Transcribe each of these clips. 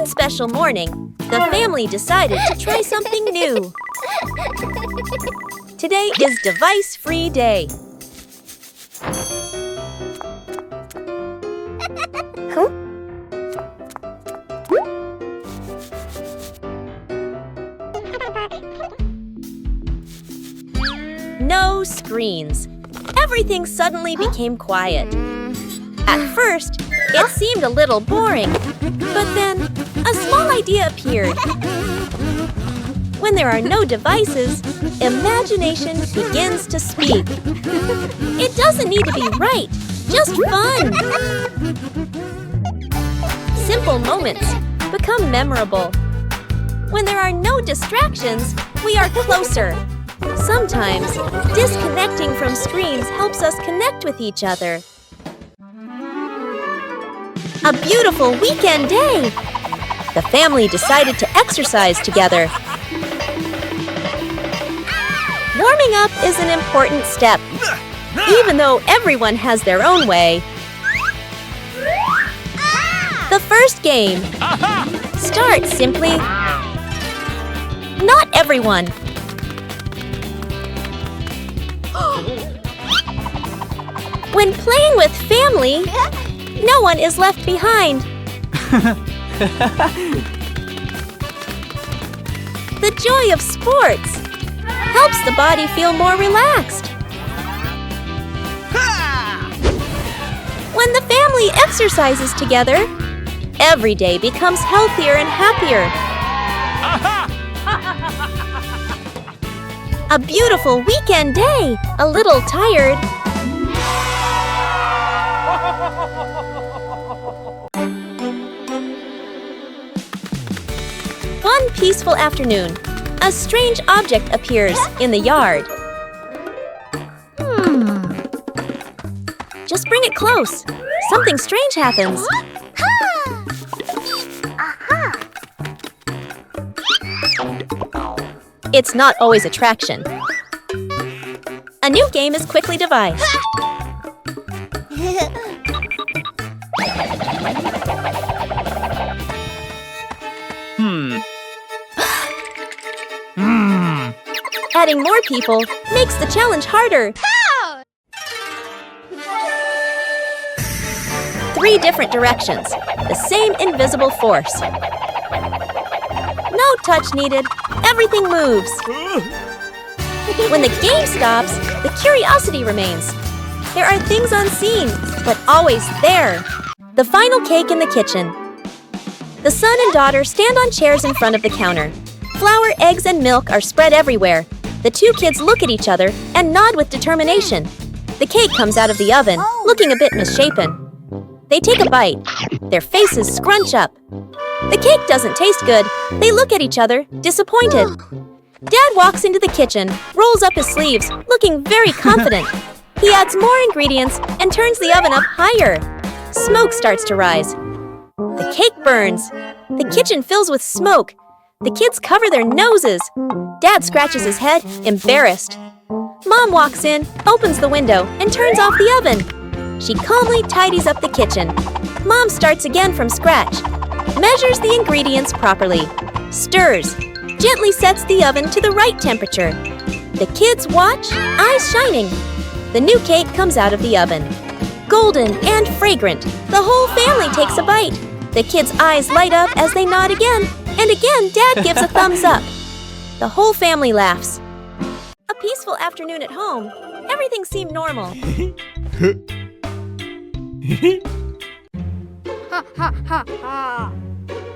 One special morning, the family decided to try something new. Today is device-free day. No screens. Everything suddenly became quiet. At first, it seemed a little boring, but then a small idea appeared. When there are no devices, imagination begins to speak. It doesn't need to be right, just fun. Simple moments become memorable. When there are no distractions, we are closer. Sometimes, disconnecting from screens helps us connect with each other. A beautiful weekend day! The family decided to exercise together. Warming up is an important step, even though everyone has their own way. The first game. Start simply. Not everyone. When playing with family, no one is left behind. The joy of sports helps the body feel more relaxed. When the family exercises together, every day becomes healthier and happier. A beautiful weekend day, a little tired. One peaceful afternoon, a strange object appears in the yard. Just bring it close. Something strange happens. It's not always attraction. A new game is quickly devised. Adding more people makes the challenge harder. 3 different directions, the same invisible force. No touch needed, everything moves. When the game stops, the curiosity remains. There are things unseen, but always there. The final cake in the kitchen. The son and daughter stand on chairs in front of the counter. Flour, eggs, and milk are spread everywhere. The 2 kids look at each other and nod with determination. The cake comes out of the oven, looking a bit misshapen. They take a bite. Their faces scrunch up. The cake doesn't taste good. They look at each other, disappointed. Dad walks into the kitchen, rolls up his sleeves, looking very confident. He adds more ingredients and turns the oven up higher. Smoke starts to rise. The cake burns. The kitchen fills with smoke. The kids cover their noses. Dad scratches his head, embarrassed. Mom walks in, opens the window, and turns off the oven. She calmly tidies up the kitchen. Mom starts again from scratch. Measures the ingredients properly. Stirs. Gently sets the oven to the right temperature. The kids watch, eyes shining. The new cake comes out of the oven. Golden and fragrant, the whole family takes a bite. The kids' eyes light up as they nod again, and again Dad gives a thumbs up. The whole family laughs. A peaceful afternoon at home. Everything seemed normal.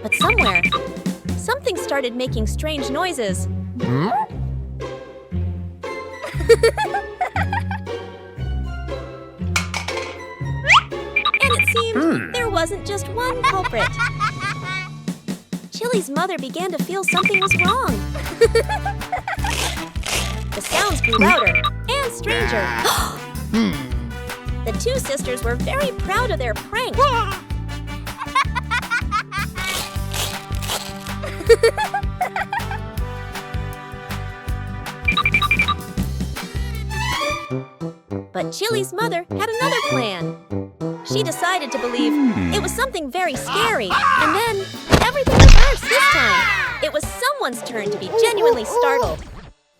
But somewhere, something started making strange noises. And it seemed there wasn't just one culprit. Chili's mother began to feel something was wrong. The sounds grew louder and stranger. The 2 sisters were very proud of their prank. But Chili's mother had another plan. she decided to believe it was something very scary. And then everything reversed this time. It was someone's turn to be genuinely startled.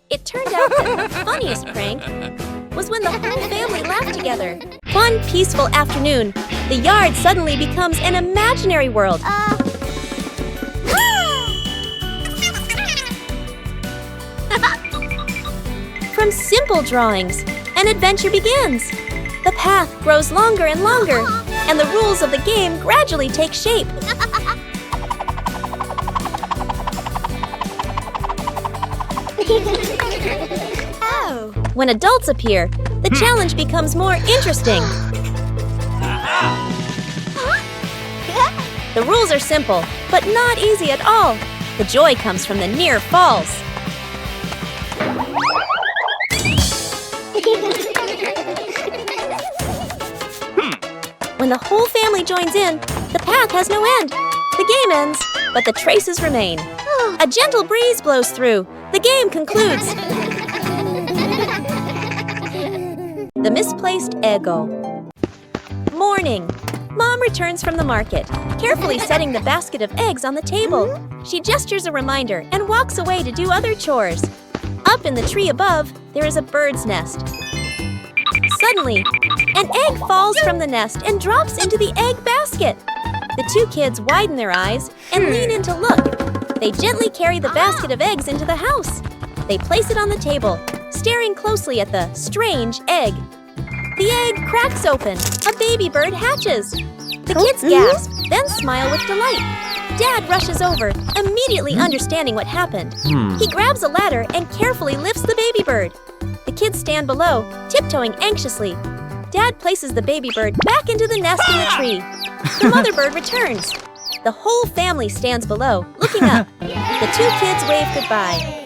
It turned out that the funniest prank was when the whole family laughed together. One peaceful afternoon, the yard suddenly becomes an imaginary world. From simple drawings, an adventure begins. The path grows longer and longer, and the rules of the game gradually take shape. When adults appear, the challenge becomes more interesting. The rules are simple, but not easy at all. The joy comes from the near falls. When the whole family joins in, the path has no end. The game ends, but the traces remain. A gentle breeze blows through. The game concludes. The misplaced ego. Morning. Mom returns from the market, carefully setting the basket of eggs on the table. She gestures a reminder and walks away to do other chores. Up in the tree above, there is a bird's nest. Suddenly, an egg falls from the nest and drops into the egg basket. The two kids widen their eyes and lean in to look. They gently carry the basket of eggs into the house. They place it on the table, staring closely at the strange egg. The egg cracks open. A baby bird hatches. The kids gasp, then smile with delight. Dad rushes over, immediately understanding what happened. He grabs a ladder and carefully lifts the baby bird. The kids stand below, tiptoeing anxiously. Dad places the baby bird back into the nest in the tree. The mother bird returns. The whole family stands below, looking up. The two kids wave goodbye.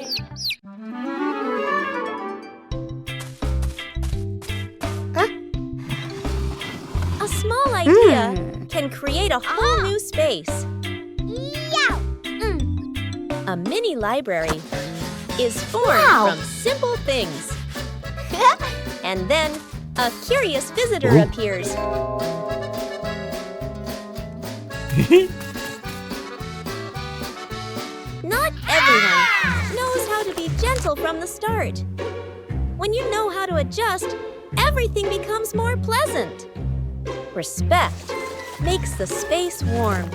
A small idea can create a whole new space. A mini library is formed from simple things. And then a curious visitor appears. Not everyone knows how to be gentle from the start. When you know how to adjust, everything becomes more pleasant. Respect makes the space warm.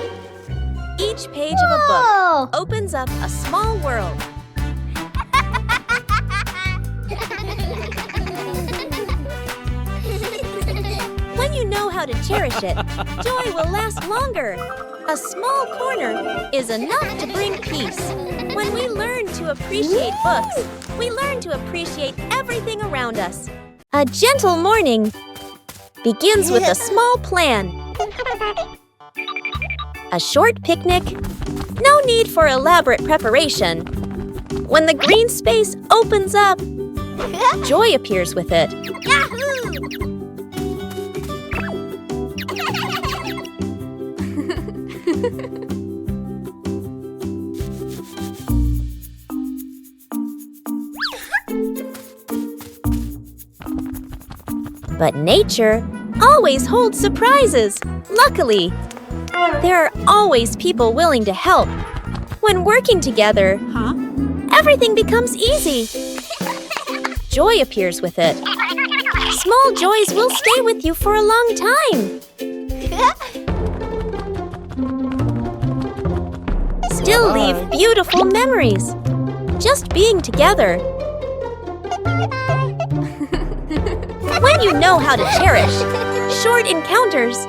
Each page of a book opens up a small world. When you know how to cherish it, joy will last longer. A small corner is enough to bring peace. When we learn to appreciate books, we learn to appreciate everything around us. A gentle morning begins with a small plan. A short picnic, no need for elaborate preparation. When the green space opens up, joy appears with it. But nature always holds surprises. Luckily, there are always people willing to help. When working together, everything becomes easy. Joy appears with it. Small joys will stay with you for a long time. Still leave beautiful memories. Just being together. When you know how to cherish, short encounters